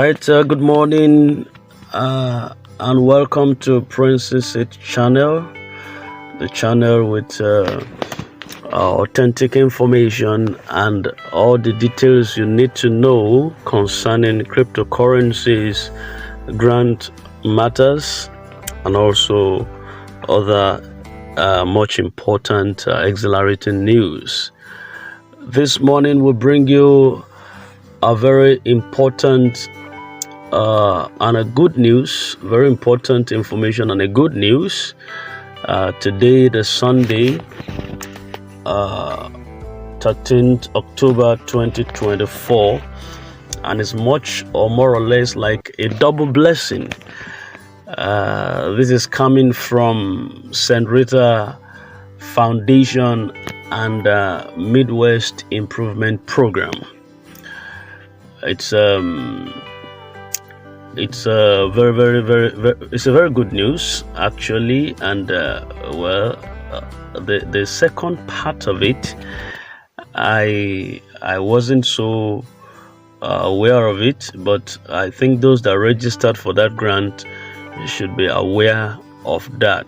right, good morning and welcome to Princess It channel, the channel with authentic information and all the details you need to know concerning cryptocurrencies, grant matters, and also other much important exhilarating news. This morning we'll bring you a very important and a good news, very important information and a good news. Today, the Sunday, 13th October 2024, and it's much or more or less like a double blessing. This is coming from St. Rita Foundation and Midwest Improvement Program. It's a very good news actually, and the second part of it, I wasn't so aware of it, but I think those that registered for that grant should be aware of that.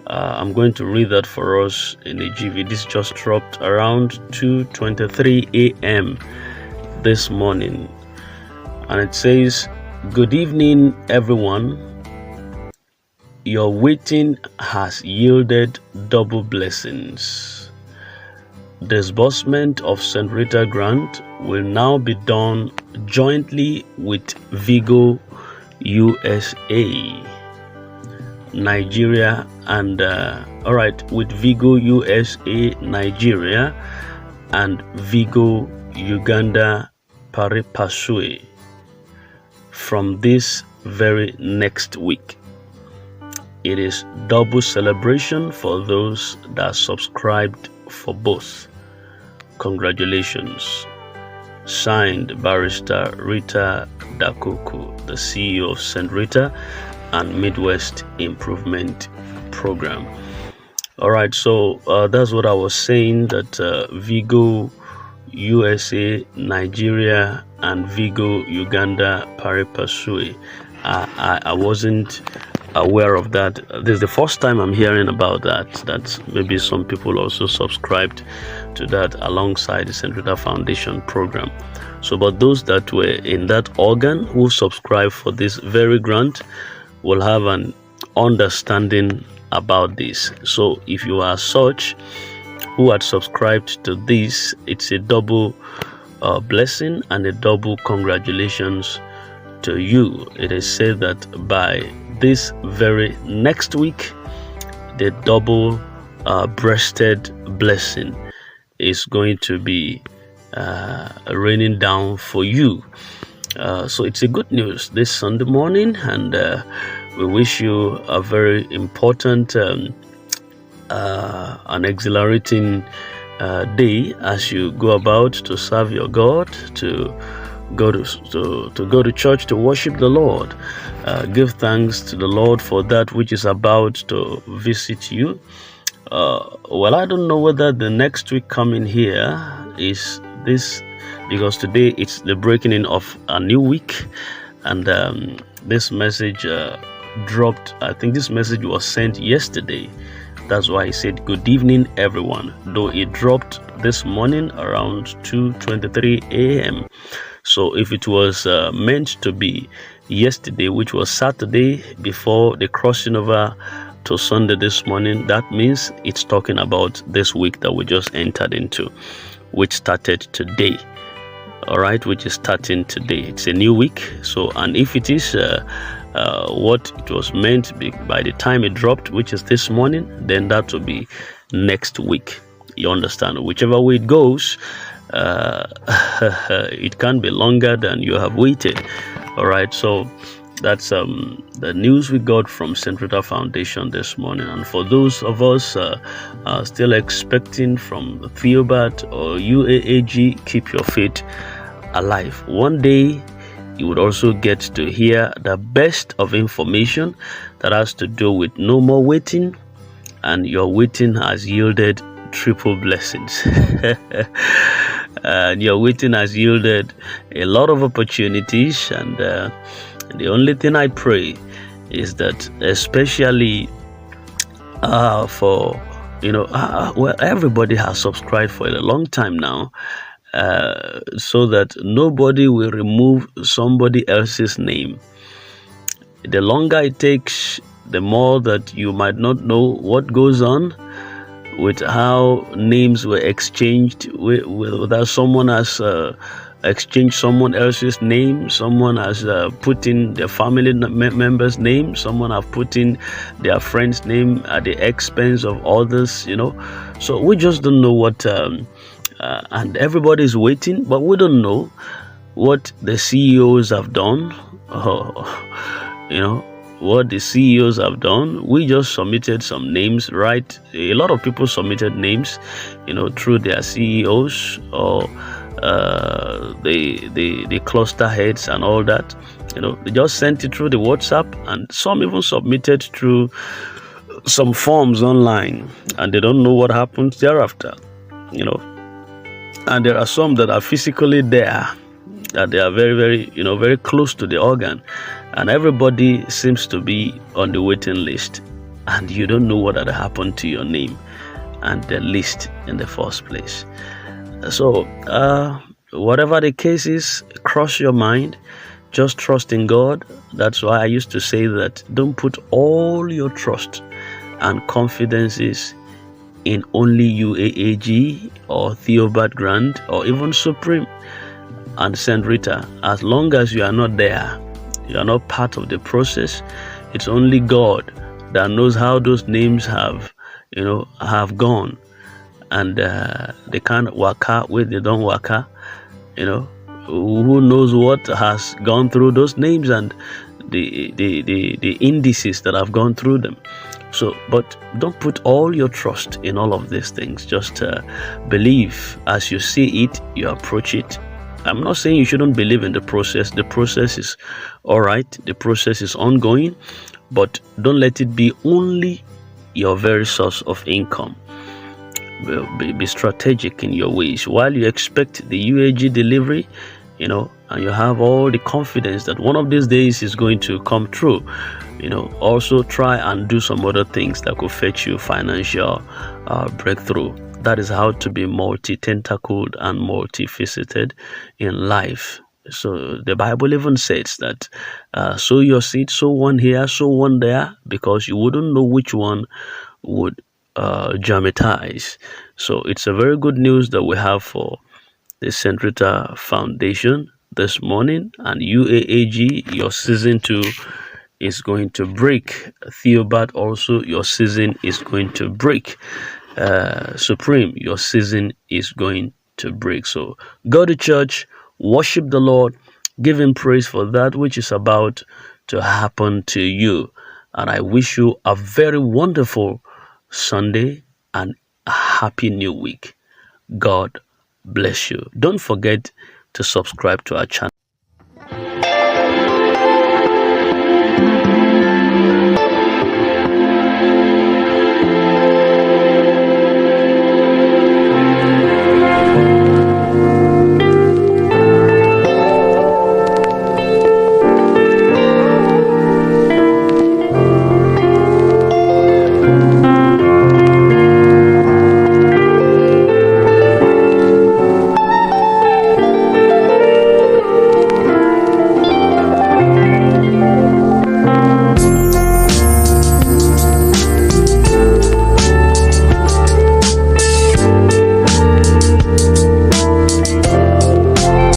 I'm going to read that for us in the GV. This just dropped around 2:23 a.m. this morning, and it says, "Good evening, everyone. Your waiting has yielded double blessings. Disbursement of St. Rita Grant will now be done jointly with Vigo USA, Nigeria, and with Vigo USA, Nigeria, and Vigo Uganda pari pasui from this very next week. It is double celebration for those that subscribed for both. Congratulations." Signed, Barrister Rita Dakuku, the CEO of St. Rita and Midwest Improvement Program. All right, so that's what I was saying, that Vigo USA, Nigeria, and Vigo Uganda pari pasui. I wasn't aware of that. This is the first time I'm hearing about that. That maybe some people also subscribed to that alongside the St. Rita Foundation program. So, but those that were in that organ who subscribed for this very grant will have an understanding about this. So, if you are such who had subscribed to this, it's a double blessing and a double congratulations to you. It is said that by this very next week, the double breasted blessing is going to be raining down for you. So it's a good news this Sunday morning, and we wish you a very important an exhilarating day as you go about to serve your God, to go to church to worship the Lord. Give thanks to the Lord for that which is about to visit you. Well, I don't know whether the next week coming here is this, because today it's the breaking in of a new week, and this message dropped. I think this message was sent yesterday. That's why I said good evening, everyone, though it dropped this morning around 2:23 a.m. So if it was meant to be yesterday, which was Saturday before the crossing over to Sunday this morning, that means it's talking about this week that we just entered into, which started today. All right, which is starting today. It's a new week. So, and if it is what it was meant to be by the time it dropped, which is this morning, then that will be next week. You understand? Whichever way it goes, it can be longer than you have waited. All right, so that's the news we got from St. Rita Foundation this morning. And for those of us still expecting from Theobarth or UAAG, keep your faith alive. One day you would also get to hear the best of information that has to do with no more waiting, and your waiting has yielded triple blessings. and your waiting has yielded a lot of opportunities. And the only thing I pray is that, especially for well, everybody has subscribed for a long time now, so that nobody will remove somebody else's name. The longer it takes, the more that you might not know what goes on with how names were exchanged, whether someone has exchanged someone else's name, someone has put in their family member's name, someone have put in their friend's name at the expense of others, So we just don't know what, and everybody's waiting, but we don't know what the CEOs have done. What the CEOs have done. We just submitted some names, right? A lot of people submitted names, through their CEOs or the cluster heads and all that. They just sent it through the WhatsApp, and some even submitted through some forms online, and they don't know what happens thereafter. And there are some that are physically there, that they are very, very, very close to the organ, and everybody seems to be on the waiting list, and you don't know what had happened to your name and the list in the first place. So whatever the case is, cross your mind, just trust in God. That's why I used to say that don't put all your trust and confidences in only UAAG or Theobarth Grant or even Supreme and St. Rita. As long as you are not there, you are not part of the process. It's only God that knows how those names have gone, and they can't work out with, they don't work out. Who knows what has gone through those names and the indices that have gone through them. So, but don't put all your trust in all of these things. Just believe as you see it, you approach it. I'm not saying you shouldn't believe in the process. The process is all right. The process is ongoing, but don't let it be only your very source of income. Be strategic in your ways. While you expect the UAG delivery, and you have all the confidence that one of these days is going to come true, also try and do some other things that could fetch you financial breakthrough. That is how to be multi-tentacled and multifaceted in life. So the Bible even says that sow your seed, sow one here, sow one there, because you wouldn't know which one would germatize. So it's a very good news that we have for the St. Rita Foundation this morning. And UAAG, your season 2 is going to break. Theobarth, also your season is going to break. Supreme, your season is going to break. So go to church, worship the Lord, give him praise for that which is about to happen to you. And I wish you a very wonderful Sunday and a happy new week. God bless you. Don't forget to subscribe to our channel.